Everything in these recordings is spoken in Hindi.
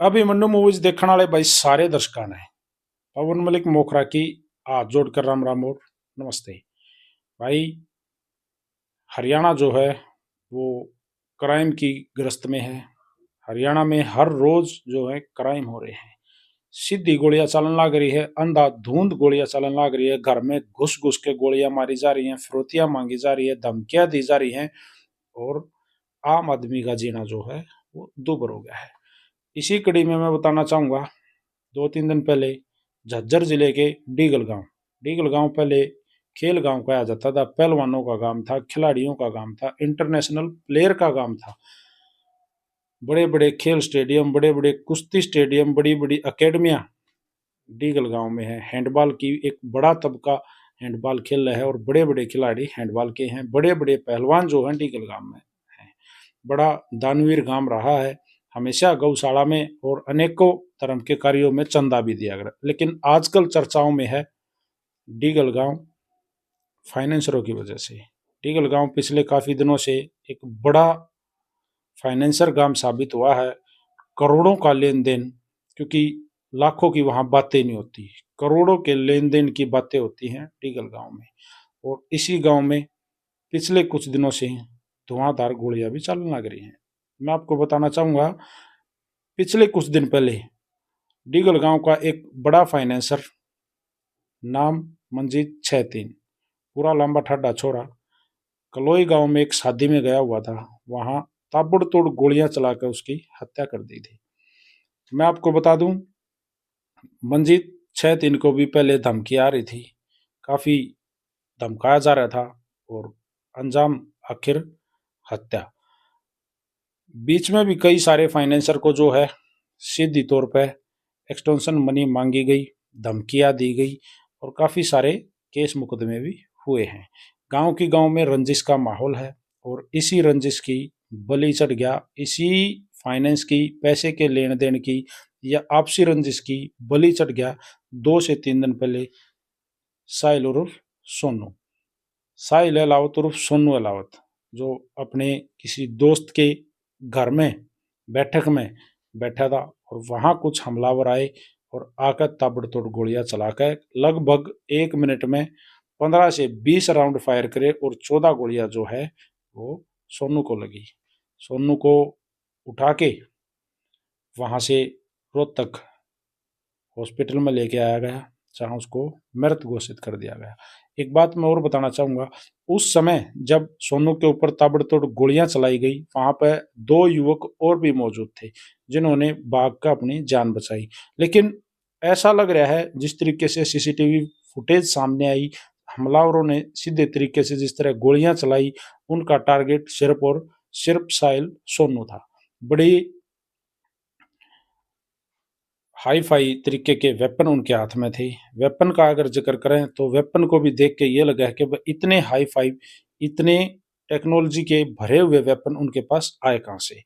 अभिमन्यु मूवीज देखने वाले भाई सारे दर्शकों ने पवन मलिक मोखरा की हाथ जोड़कर राम राम और नमस्ते। भाई हरियाणा जो है वो क्राइम की ग्रस्त में है। हरियाणा में हर रोज जो है क्राइम हो रहे हैं। सीधी गोलियां चलन लग रही है, अंधाधुंध गोलियां चलन लग रही है, घर में घुस घुस के गोलियां मारी जा रही हैं, फिरौतियां मांगी जा रही है, धमकियां दी जा रही हैं और आम आदमी का जीना जो है वो दुभर हो गया है। इसी कड़ी में मैं बताना चाहूंगा, 2-3 दिन पहले झज्जर जिले के डीगल गांव पहले खेल गांव कहा जाता था, पहलवानों का गांव था, खिलाड़ियों का गांव था, इंटरनेशनल प्लेयर का गांव था। बड़े बड़े खेल स्टेडियम, बड़े बड़े कुश्ती स्टेडियम, बड़ी बड़ी अकेडमियां डीगल गांव में है। हैंडबॉल की एक बड़ा तबका हैंडबॉल खेल रहा है और बड़े बड़े खिलाड़ी हैंडबॉल के हैं। बड़े बड़े पहलवान जो हैं डीगल गांव में हैं। बड़ा दानवीर गांव रहा है। हमेशा गौशाला में और अनेकों धर्म के कार्यों में चंदा भी दिया गया, लेकिन आजकल चर्चाओं में है डीगल गांव फाइनेंसरों की वजह से। डीगल गांव पिछले काफी दिनों से एक बड़ा फाइनेंसर गांव साबित हुआ है। करोड़ों का लेन देन, क्योंकि लाखों की वहां बातें नहीं होती, करोड़ों के लेन देन की बातें होती हैं डीगल गांव में। और इसी गांव में पिछले कुछ दिनों से धुआंधार गोलियां भी चलने लग रही हैं। मैं आपको बताना चाहूंगा, पिछले कुछ दिन पहले डीगल गांव का एक बड़ा फाइनेंसर, नाम मंजीत 63, पूरा लंबा ठाडा छोरा, कलोई गांव में एक शादी में गया हुआ था। वहां ताबड़तोड़ गोलियां चलाकर उसकी हत्या कर दी थी। मैं आपको बता दूं, मंजीत 63 को भी पहले धमकी आ रही थी, काफी धमकाया जा रहा था और अंजाम आखिर हत्या। बीच में भी कई सारे फाइनेंसर को जो है सीधी तौर पे एक्सटेंशन मनी मांगी गई, धमकियां दी गई और काफी सारे केस मुकदमे भी हुए हैं। गांव की गांव में रंजिश का माहौल है और इसी रंजिश की बलि चढ़ गया, इसी फाइनेंस की, पैसे के लेन देन की या आपसी रंजिश की बलि चढ़ गया 2 से 3 दिन पहले साहिल उर्फ सोनू, साहिल अलावत उर्फ सोनू अलावत, जो अपने किसी दोस्त के घर में बैठक में बैठा था और वहां कुछ हमलावर आए और आकर ताबड़तोड़ गोलियां चलाकर लगभग 1 मिनट में 15 से 20 राउंड फायर करे और 14 गोलियां जो है वो सोनू को लगी। सोनू को उठा के वहां से रोहतक हॉस्पिटल में लेके आया गया, जहां उसको मृत घोषित कर दिया गया। एक बात मैं और बताना चाहूंगा, उस समय जब सोनू के ऊपर ताबड़तोड़ गोलियां चलाई गई, वहां पर 2 युवक और भी मौजूद थे जिन्होंने भाग कर अपनी जान बचाई। लेकिन ऐसा लग रहा है, जिस तरीके से सीसीटीवी फुटेज सामने आई, हमलावरों ने सीधे तरीके से जिस तरह गोलियां चलाई, उनका टारगेट सिर्फ और सिर्फ साहिल सोनू था। बड़ी हाई फाई तरीके के वेपन उनके हाथ में थे। वेपन का अगर जिक्र करें तो वेपन को भी देख के ये लगा है कि इतने हाई फाई, इतने टेक्नोलॉजी के भरे हुए वेपन उनके पास आए कहाँ से।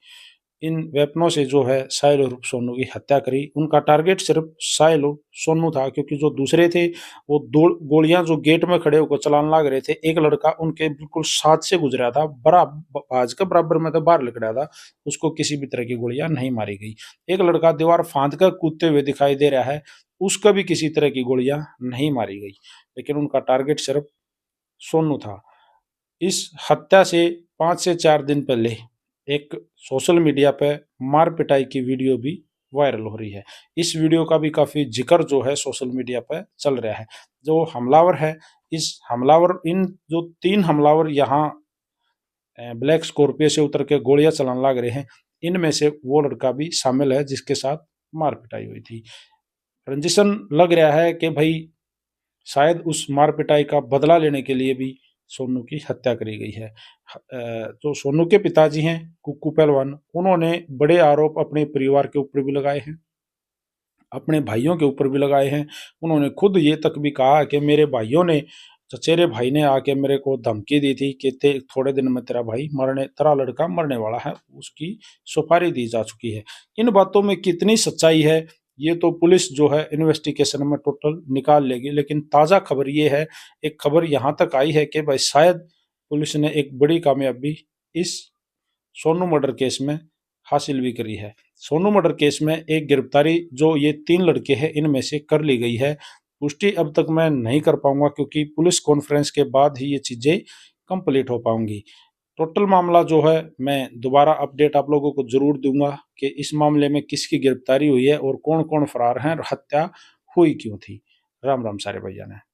इन वेपनों से जो है साहिल और सोनू की हत्या करी। उनका टारगेट सिर्फ साहिल और सोनू था, क्योंकि जो दूसरे थे वो दो गोलियां जो गेट में खड़े होकर चलाने लग रहे थे, एक लड़का उनके बिल्कुल साथ से गुजरा था, आज का बराबर में तो बाहर निकल रहा था, उसको किसी भी तरह की गोलियां नहीं मारी गई। एक लड़का दीवार फांद कर कूदते हुए दिखाई दे रहा है, उसका भी किसी तरह की गोलियां नहीं मारी गई, लेकिन उनका टारगेट सिर्फ सोनू था। इस हत्या से 5 से 4 दिन पहले एक सोशल मीडिया पे मार पिटाई की वीडियो भी वायरल हो रही है। इस वीडियो का भी काफी जिक्र जो है सोशल मीडिया पे चल रहा है। जो हमलावर है, इन जो 3 हमलावर यहाँ ब्लैक स्कॉर्पियो से उतर के गोलियां चलाने लग रहे हैं, इनमें से वो लड़का भी शामिल है जिसके साथ मार पिटाई हुई थी। रंजिशन लग रहा है कि भाई शायद उस मार पिटाई का बदला लेने के लिए भी सोनू की हत्या करी गई है। जो सोनू के पिताजी हैं कुक्कू पहलवान, उन्होंने बड़े आरोप अपने परिवार के ऊपर भी लगाए हैं, अपने भाइयों के ऊपर भी लगाए हैं। उन्होंने खुद ये तक भी कहा कि मेरे भाइयों ने, चचेरे भाई ने आके मेरे को धमकी दी थी कि थोड़े दिन में तेरा लड़का मरने वाला है, उसकी सुपारी दी जा चुकी है। इन बातों में कितनी सच्चाई है ये तो पुलिस जो है इन्वेस्टिगेशन में टोटल निकाल लेगी, लेकिन ताज़ा खबर ये है, एक खबर यहाँ तक आई है कि भाई शायद पुलिस ने एक बड़ी कामयाबी इस सोनू मर्डर केस में हासिल भी करी है। सोनू मर्डर केस में एक गिरफ्तारी जो ये 3 लड़के हैं इनमें से कर ली गई है। पुष्टि अब तक मैं नहीं कर पाऊंगा क्योंकि पुलिस कॉन्फ्रेंस के बाद ही ये चीजें कंप्लीट हो पाऊंगी। टोटल मामला जो है मैं दोबारा अपडेट आप लोगों को जरूर दूंगा कि इस मामले में किसकी गिरफ्तारी हुई है और कौन कौन फरार हैं और हत्या हुई क्यों थी। राम राम सारे भैया ने।